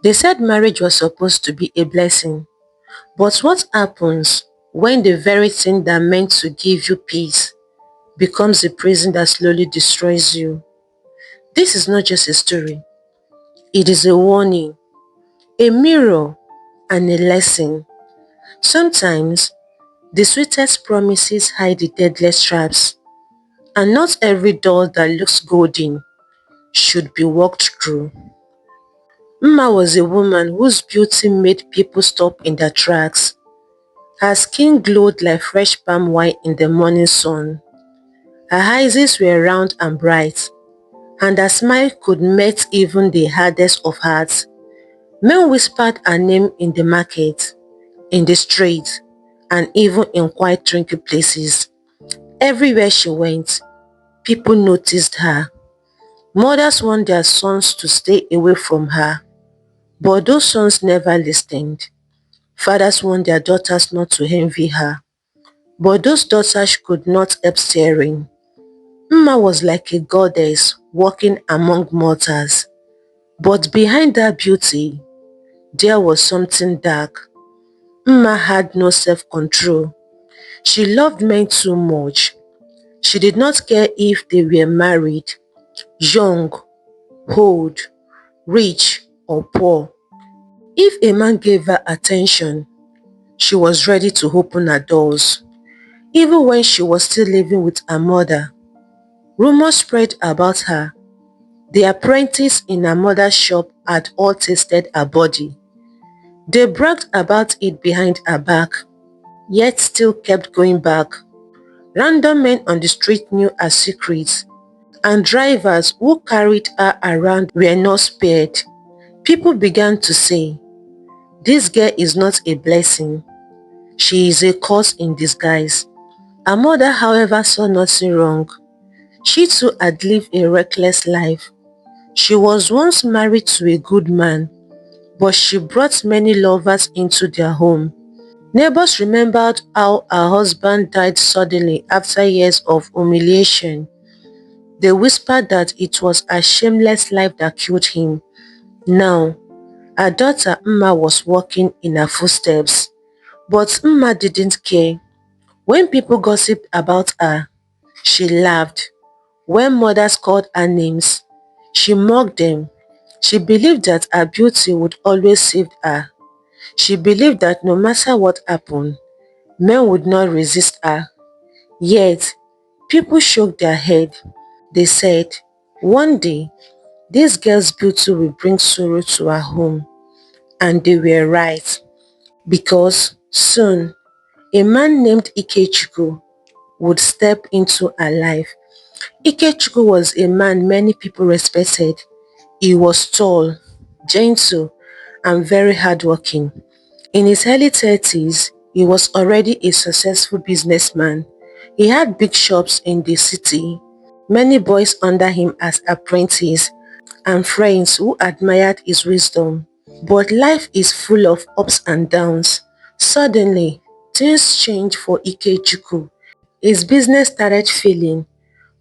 They said marriage was supposed to be a blessing, but what happens when the very thing that meant to give you peace becomes a prison that slowly destroys you? This is not just a story, it is a warning, a mirror, and a lesson. Sometimes, the sweetest promises hide the deadliest traps, and not every door that looks golden should be walked through. Mma was a woman whose beauty made people stop in their tracks. Her skin glowed like fresh palm wine in the morning sun. Her eyes were round and bright, and her smile could melt even the hardest of hearts. Men whispered her name in the market, in the street, and even in quiet drinking places. Everywhere she went, people noticed her. Mothers want their sons to stay away from her, but those sons never listened. Fathers want their daughters not to envy her, but those daughters could not help staring. Mma was like a goddess walking among mortals, but behind that beauty, there was something dark. Mma had no self-control. She loved men too much. She did not care if they were married, young, old, rich, or poor. If a man gave her attention, she was ready to open her doors. Even when she was still living with her mother, rumors spread about her. The apprentices in her mother's shop had all tasted her body. They bragged about it behind her back, yet still kept going back. Random men on the street knew her secrets, and drivers who carried her around were not spared. People began to say, "This girl is not a blessing. She is a curse in disguise." Her mother, however, saw nothing wrong. She too had lived a reckless life. She was once married to a good man, but she brought many lovers into their home. Neighbors remembered how her husband died suddenly after years of humiliation. They whispered that it was a shameless life that killed him. Now, her daughter Mma was walking in her footsteps, but Mma didn't care. When people gossiped about her, she laughed. When mothers called her names, she mocked them. She believed that her beauty would always save her. She believed that no matter what happened, men would not resist her. Yet, people shook their head. They said, one day, this girl's beauty will bring sorrow to her home. And they were right, because soon, a man named Ikechukwu would step into her life. Ikechukwu was a man many people respected. He was tall, gentle, and very hardworking. In his early 30s, he was already a successful businessman. He had big shops in the city, many boys under him as apprentices, and friends who admired his wisdom. But life is full of ups and downs. Suddenly, things changed for Ikechukwu. His business started failing.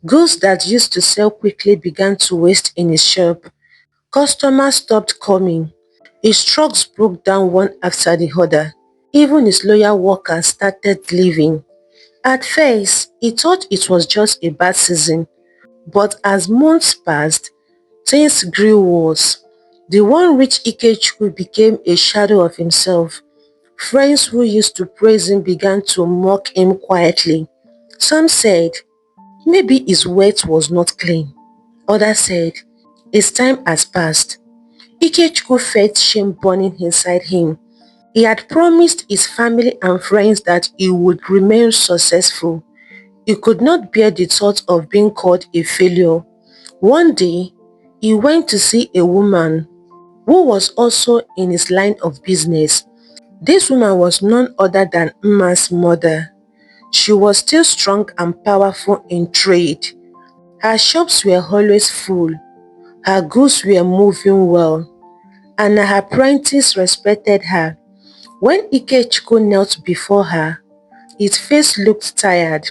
Goods that used to sell quickly began to waste in his shop. Customers stopped coming. His trucks broke down one after the other. Even his loyal workers started leaving. At first, he thought it was just a bad season, but as months passed, things grew worse. The one rich Ikechukwu became a shadow of himself. Friends who used to praise him began to mock him quietly. Some said, maybe his wealth was not clean. Others said, his time has passed. Ikechukwu felt shame burning inside him. He had promised his family and friends that he would remain successful. He could not bear the thought of being called a failure. One day, he went to see a woman who was also in his line of business. This woman was none other than Mma's mother. She was still strong and powerful in trade. Her shops were always full. Her goods were moving well, and her apprentices respected her. When Ikechukwu knelt before her, his face looked tired.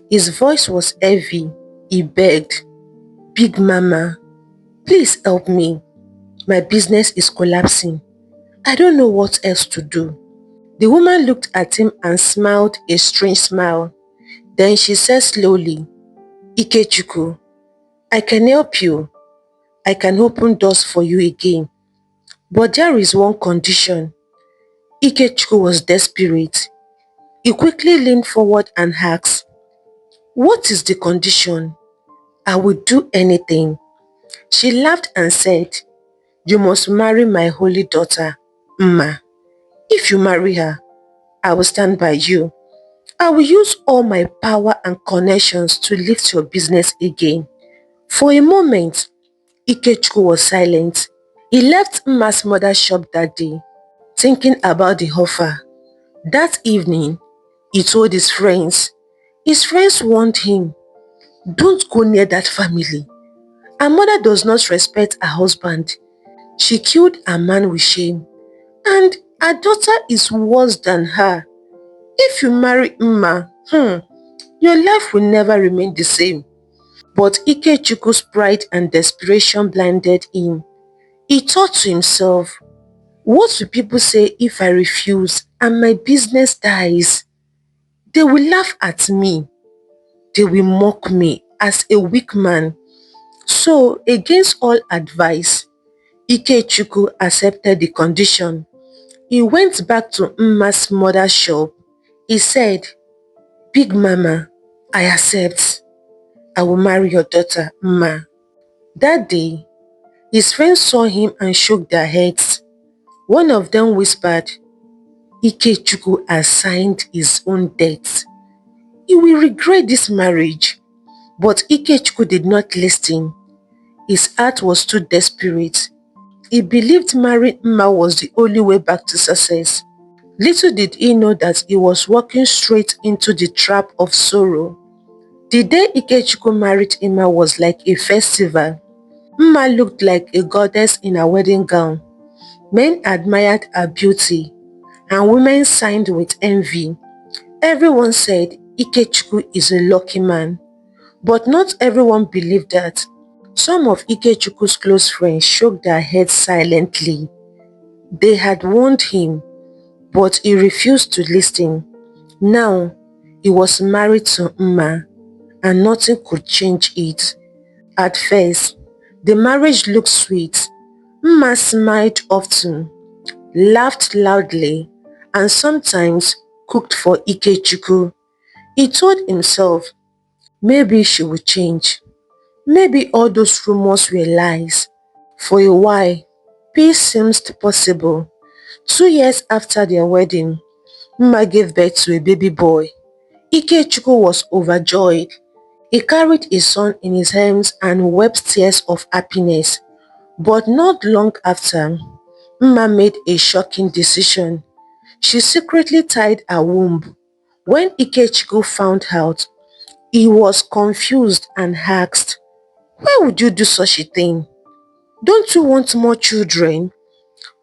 His voice was heavy. He begged, "Big Mama, please help me. My business is collapsing. I don't know what else to do." The woman looked at him and smiled a strange smile. Then she said slowly, "Ikechukwu, I can help you. I can open doors for you again. But there is one condition." Ikechukwu was desperate. He quickly leaned forward and asked, "What is the condition?" "I will do anything." She laughed and said, "You must marry my holy daughter, Mma. If you marry her, I will stand by you. I will use all my power and connections to lift your business again." For a moment, Ikechukwu was silent. He left Mma's mother's shop that day, thinking about the offer. That evening, he told his friends. His friends warned him, "Don't go near that family. Her mother does not respect her husband. She killed a man with shame. And her daughter is worse than her. If you marry Mma, your life will never remain the same." But Ikechukwu's pride and desperation blinded him. He thought to himself, "What will people say if I refuse and my business dies? They will laugh at me. They will mock me as a weak man." So, against all advice, Ikechukwu accepted the condition. He went back to Mma's mother's shop. He said, "Big Mama, I accept. I will marry your daughter, Mma." That day, his friends saw him and shook their heads. One of them whispered, "Ikechukwu has signed his own death. He will regret this marriage." But Ikechukwu did not listen. His heart was too desperate. He believed marrying Mma was the only way back to success. Little did he know that he was walking straight into the trap of sorrow. The day Ikechukwu married Mma was like a festival. Mma looked like a goddess in a wedding gown. Men admired her beauty, and women sighed with envy. Everyone said Ikechukwu is a lucky man, but not everyone believed that. Some of Ikechukwu's close friends shook their heads silently. They had warned him, but he refused to listen. Now, he was married to Mma, and nothing could change it. At first, the marriage looked sweet. Mma smiled often, laughed loudly, and sometimes cooked for Ikechukwu. He told himself, maybe she would change. Maybe all those rumors were lies. For a while, peace seemed possible. 2 years after their wedding, Mma gave birth to a baby boy. Ikechukwu was overjoyed. He carried his son in his arms and wept tears of happiness. But not long after, Mma made a shocking decision. She secretly tied her womb. When Ikechukwu found out, he was confused and asked, "Why would you do such a thing? Don't you want more children?"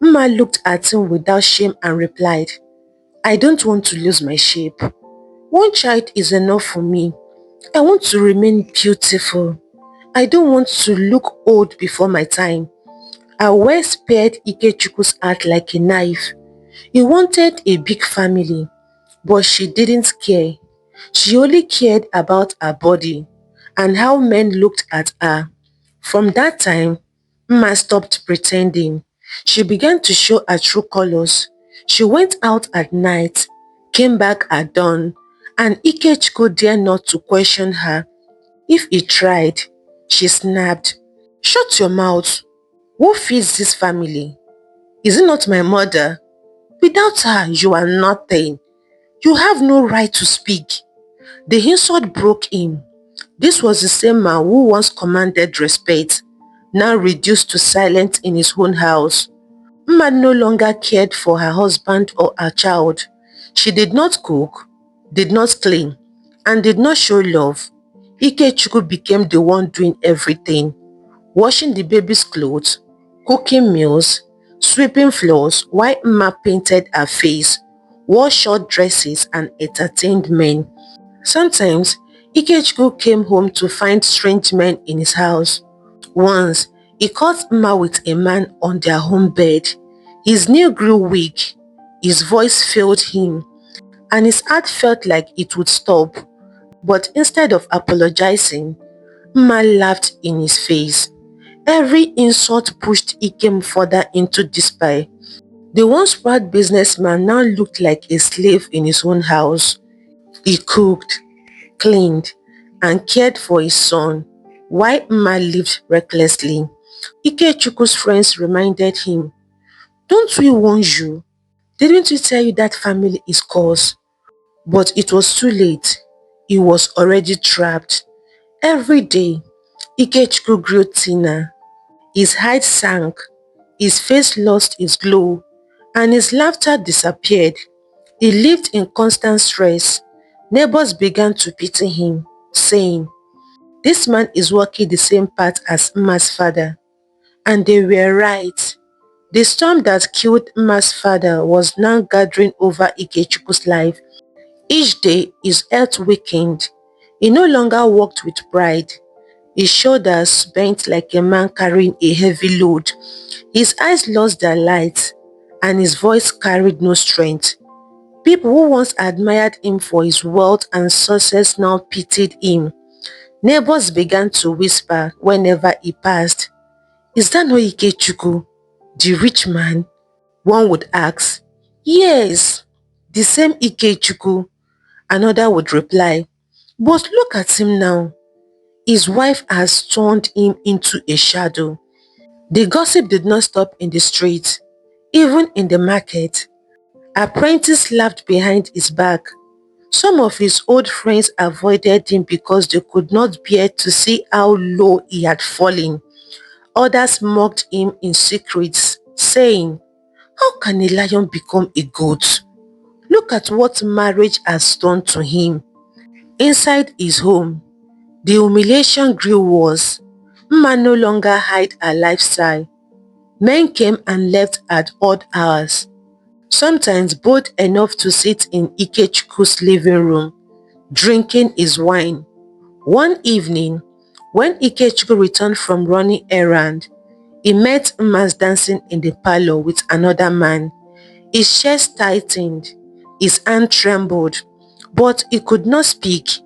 Mma looked at him without shame and replied, "I don't want to lose my shape. One child is enough for me. I want to remain beautiful. I don't want to look old before my time." Her words spared Ikechukwu's heart like a knife. He wanted a big family, but she didn't care. She only cared about her body and how men looked at her. From that time, Mma stopped pretending. She began to show her true colors. She went out at night, came back at dawn, and Ikechukwu dared not to question her. If he tried, she snapped, "Shut your mouth. Who feeds this family? Is it not my mother? Without her, you are nothing. You have no right to speak." The insult broke him. This was the same man who once commanded respect, now reduced to silence in his own house. Mma no longer cared for her husband or her child. She did not cook, did not clean, and did not show love. Ikechukwu became the one doing everything, washing the baby's clothes, cooking meals, sweeping floors while Mma painted her face, wore short dresses and entertained men. Sometimes, Ikechukwu came home to find strange men in his house. Once, He caught Mma with a man on their home bed. His knee grew weak, his voice failed him, and his heart felt like it would stop. But instead of apologizing, Mma laughed in his face. Every insult pushed Ikem further into despair. The once proud businessman now looked like a slave in his own house. He cooked, cleaned, and cared for his son, while Mma lived recklessly. Ikechukwu's friends reminded him, "Don't we warn you? Didn't we tell you that family is cursed?" But it was too late. He was already trapped. Every day, Ikechukwu grew thinner. His height sank, his face lost its glow, and his laughter disappeared. He lived in constant stress. Neighbors began to pity him, saying, "This man is walking the same path as Mma's father." And they were right. The storm that killed Mma's father was now gathering over Ikechukwu's life. Each day his health weakened. He no longer walked with pride. His shoulders bent like a man carrying a heavy load. His eyes lost their light, and his voice carried no strength. People who once admired him for his wealth and success now pitied him. Neighbors began to whisper whenever he passed, "Is that not Ikechukwu, the rich man?" One would ask, "Yes, the same Ikechukwu." Another would reply, "But look at him now. His wife has turned him into a shadow." The gossip did not stop in the street. Even in the market, apprentices laughed behind his back. Some of his old friends avoided him because they could not bear to see how low he had fallen. Others mocked him in secret, saying, "How can a lion become a goat? Look at what marriage has done to him." Inside his home, the humiliation grew worse. Mma no longer hid her lifestyle. Men came and left at odd hours, sometimes bold enough to sit in Ikechukwu's living room, drinking his wine. One evening, when Ikechukwu returned from running errand, he met Mmas dancing in the parlor with another man. His chest tightened, his hand trembled, but he could not speak.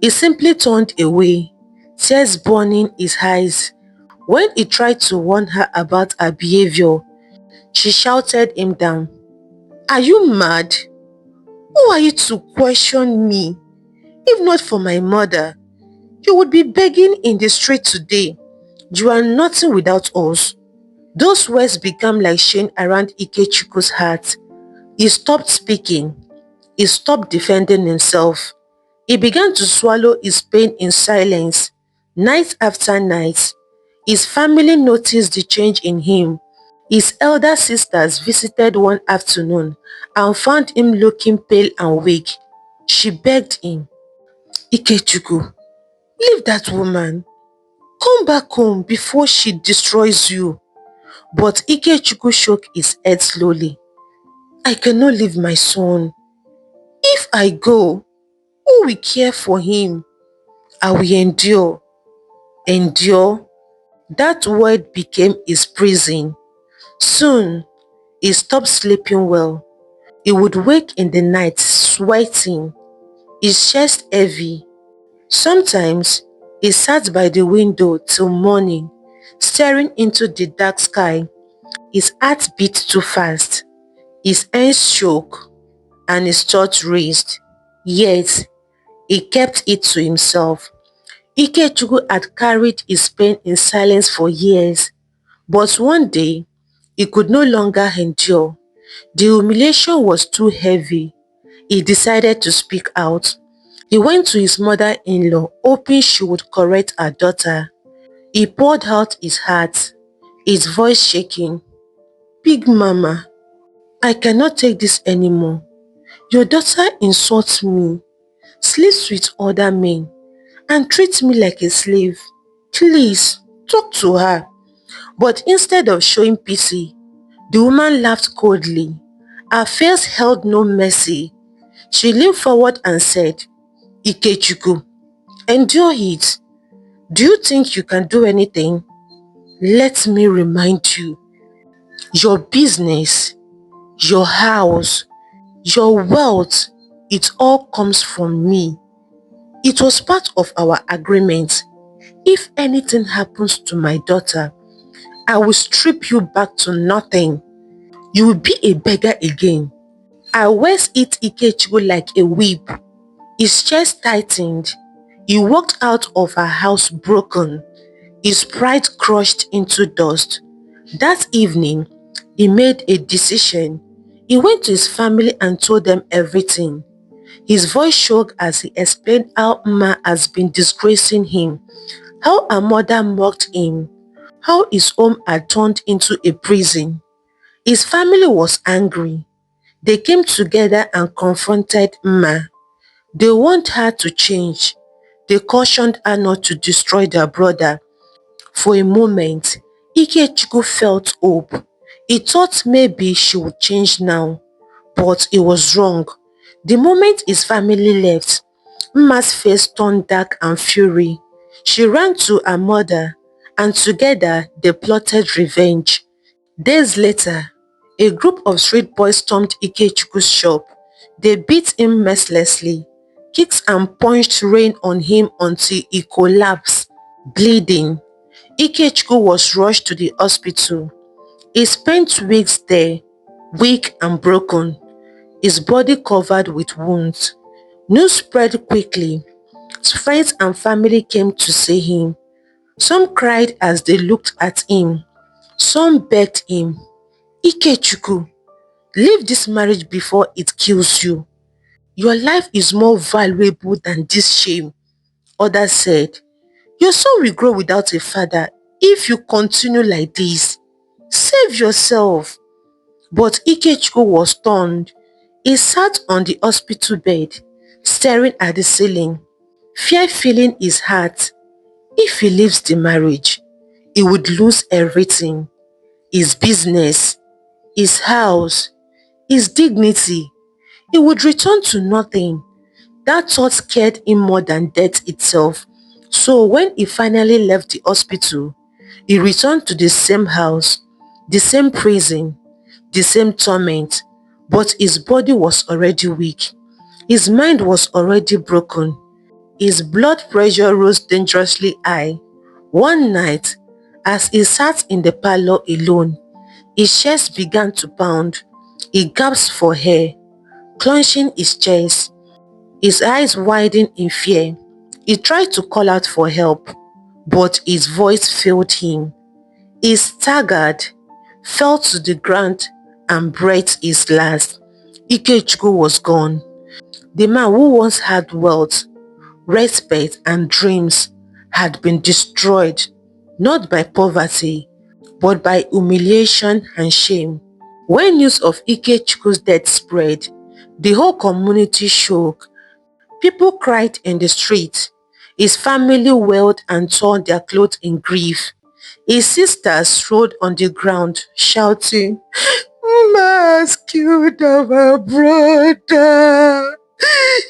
He simply turned away, tears burning his eyes. When he tried to warn her about her behavior, she shouted him down. "Are you mad? Who are you to question me? If not for my mother, you would be begging in the street today. You are nothing without us." Those words became like shame around Ikechukwu's heart. He stopped speaking. He stopped defending himself. He began to swallow his pain in silence. Night after night, his family noticed the change in him. His elder sisters visited one afternoon and found him looking pale and weak. She begged him, "Ikechukwu, leave that woman. Come back home before she destroys you." But Ikechukwu shook his head slowly. "I cannot leave my son. If I go, who will care for him? I will endure." Endure? That word became his prison. Soon, he stopped sleeping well. He would wake in the night sweating, his chest heavy. Sometimes, he sat by the window till morning, staring into the dark sky. His heart beat too fast, his hands shook, and his thoughts raced. Yet, he kept it to himself. Ikechukwu had carried his pain in silence for years, but one day, he could no longer endure. The humiliation was too heavy. He decided to speak out. He went to his mother-in-law, hoping she would correct her daughter. He poured out his heart, his voice shaking. "Big Mama, I cannot take this anymore. Your daughter insults me, sleeps with other men, and treats me like a slave. Please, talk to her." But instead of showing pity, the woman laughed coldly. Her face held no mercy. She leaned forward and said, "Ikechukwu, endure it. Do you think you can do anything?" Let me remind you, your business, your house, your wealth, it all comes from me. It was part of our agreement. If anything happens to my daughter, I will strip you back to nothing. You will be a beggar again. I always hit Ikechukwu like a whip. His chest tightened. He walked out of her house broken, his pride crushed into dust. That evening, he made a decision. He went to his family and told them everything. His voice shook as he explained how Ma has been disgracing him, how her mother mocked him, how his home had turned into a prison. His family was angry. They came together and confronted Ma. They want her to change. They cautioned her not to destroy their brother. For a moment, Ikechukwu felt hope. He thought maybe she would change now, but he was wrong. The moment his family left, Mma's face turned dark and fury. She ran to her mother, and together they plotted revenge. Days later, a group of street boys stormed Ikechukwu's shop. They beat him mercilessly, kicked and punched rain on him until he collapsed, bleeding. Ikechukwu was rushed to the hospital. He spent weeks there, weak and broken, his body covered with wounds. News spread quickly. Friends and family came to see him. Some cried as they looked at him. Some begged him, Ikechukwu, leave this marriage before it kills you. Your life is more valuable than this shame. Others said, your son will grow without a father if you continue like this. Save yourself. But Ikechukwu was stunned. He sat on the hospital bed, staring at the ceiling, fear filling his heart. If he leaves the marriage, he would lose everything. His business, his house, his dignity. He would return to nothing. That thought scared him more than death itself. So when he finally left the hospital, he returned to the same house, the same prison, the same torment, but his body was already weak. His mind was already broken. His blood pressure rose dangerously high. One night, as he sat in the parlor alone, his chest began to pound. He gasped for air, clenching his chest, his eyes widened in fear. He tried to call out for help, but his voice failed him. He staggered, fell to the ground, and breathed his last. Ikechukwu was gone. The man who once had wealth, respect, and dreams had been destroyed, not by poverty, but by humiliation and shame. When news of Ikechukwu's death spread, the whole community shook. People cried in the street. His family wailed and tore their clothes in grief. His sisters rolled on the ground, shouting, "Ma has killed our brother.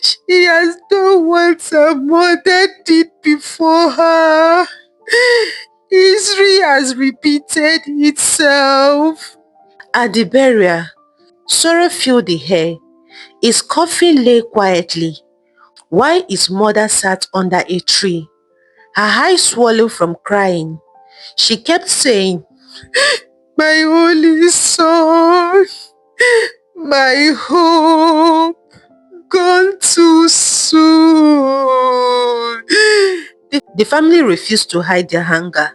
She has done what her mother did before her. History has repeated itself." At the burial, sorrow filled the air. His coffin lay quietly, while his mother sat under a tree, her eyes swollen from crying. She kept saying, "My only son, my hope, gone too soon." The family refused to hide their anger.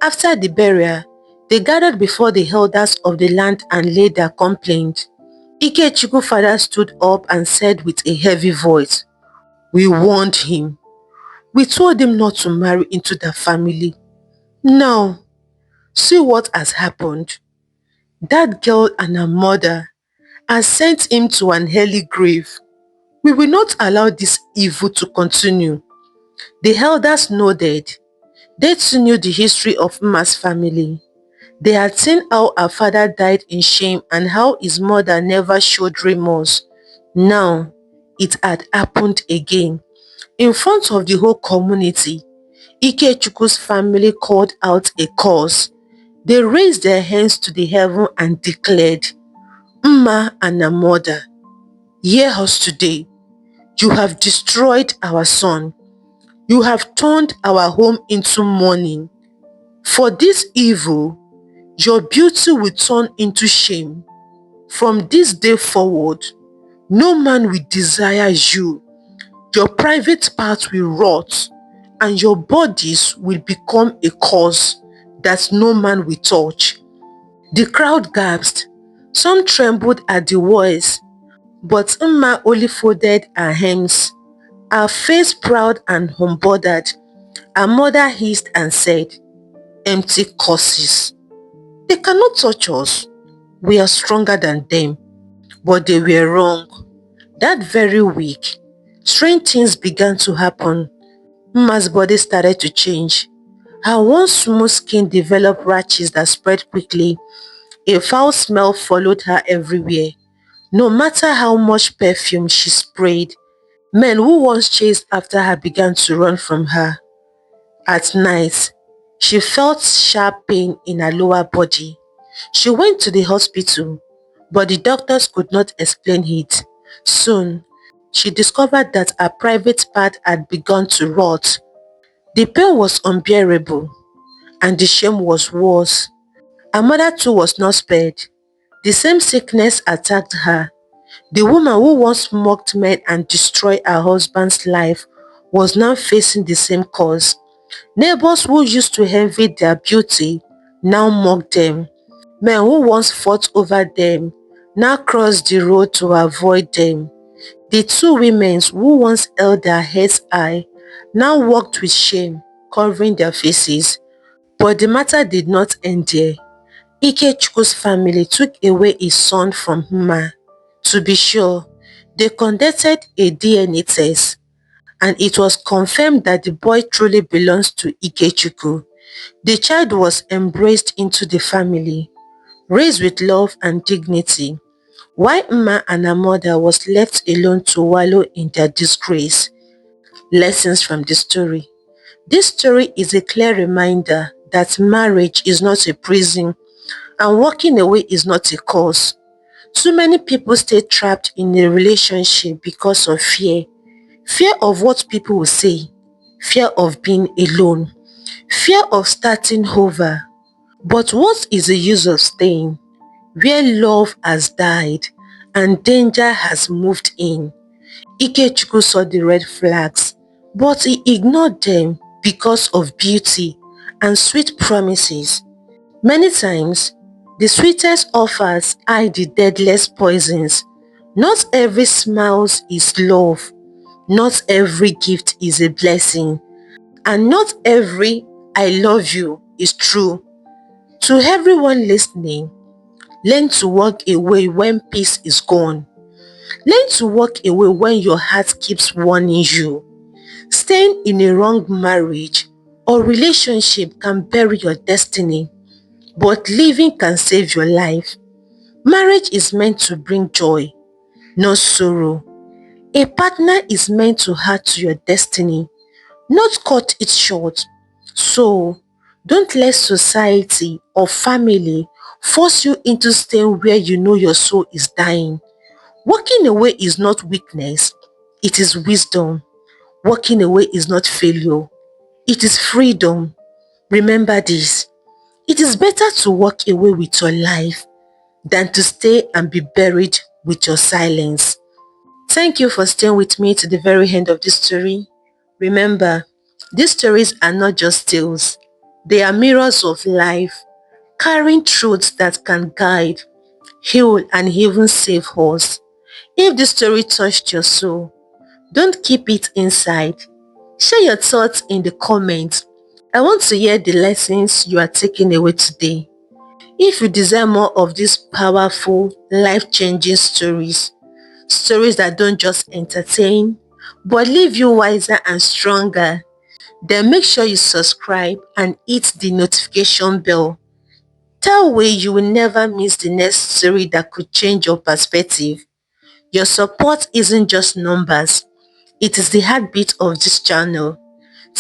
After the burial, they gathered before the elders of the land and laid their complaint. Ikechukwu father stood up and said with a heavy voice, "We warned him. We told him not to marry into the family. Now, see what has happened. That girl and her mother has sent him to an early grave. We will not allow this evil to continue." The elders nodded. They too knew the history of Mma's family. They had seen how her father died in shame and how his mother never showed remorse. Now, it had happened again. In front of the whole community, Ikechukwu's family called out a curse. They raised their hands to the heaven and declared, Mma and her mother, hear us today. You have destroyed our son. You have turned our home into mourning. For this evil, your beauty will turn into shame. From this day forward, no man will desire you. Your private parts will rot, and your bodies will become a curse that no man will touch. The crowd gasped. Some trembled at the voice, but Mma only folded her hands. Her face proud and unbothered, her mother hissed and said, empty curses. They cannot touch us. We are stronger than them. But they were wrong. That very week, strange things began to happen. Mma's body started to change. Her once smooth skin developed rashes that spread quickly. A foul smell followed her everywhere. No matter how much perfume she sprayed, men who once chased after her began to run from her. At night, she felt sharp pain in her lower body. She went to the hospital, but the doctors could not explain it. Soon, she discovered that her private part had begun to rot. The pain was unbearable, and the shame was worse. Her mother too was not spared. The same sickness attacked her. The woman who once mocked men and destroyed her husband's life was now facing the same cause. Neighbors who used to envy their beauty now mocked them. Men who once fought over them now crossed the road to avoid them. The two women who once held their heads high now walked with shame, covering their faces. But the matter did not end there. Ikechukwu's family took away his son from Mma. To be sure, they conducted a DNA test, and it was confirmed that the boy truly belongs to Ikechukwu. The child was embraced into the family, raised with love and dignity, while Mma and her mother was left alone to wallow in their disgrace. Lessons from the story. This story is a clear reminder that marriage is not a prison and walking away is not a cause. Too many people stay trapped in a relationship because of fear. Fear of what people will say, fear of being alone, fear of starting over. But what is the use of staying where love has died and danger has moved in? Ikechukwu saw the red flags, but he ignored them because of beauty and sweet promises. Many times, the sweetest offers hide the deadliest poisons. Not every smile is love, not every gift is a blessing, and not every I love you is true. To everyone listening, learn to walk away when peace is gone. Learn to walk away when your heart keeps warning you. Staying in a wrong marriage or relationship can bury your destiny, but living can save your life. Marriage is meant to bring joy, not sorrow. A partner is meant to add to your destiny, not cut it short. So, don't let society or family force you into staying where you know your soul is dying. Walking away is not weakness, it is wisdom. Walking away is not failure, it is freedom. Remember this, it is better to walk away with your life than to stay and be buried with your silence. Thank you for staying with me to the very end of this story. Remember, these stories are not just tales. They are mirrors of life, carrying truths that can guide, heal, and even save us. If this story touched your soul, don't keep it inside. Share your thoughts in the comments. I want to hear the lessons you are taking away today. If you desire more of these powerful, life-changing stories, stories that don't just entertain, but leave you wiser and stronger, then make sure you subscribe and hit the notification bell. That way you will never miss the next story that could change your perspective. Your support isn't just numbers, it is the heartbeat of this channel.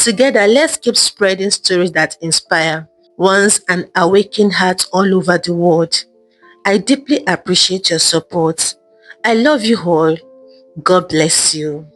Together, let's keep spreading stories that inspire, wounds, and awaken hearts all over the world. I deeply appreciate your support. I love you all. God bless you.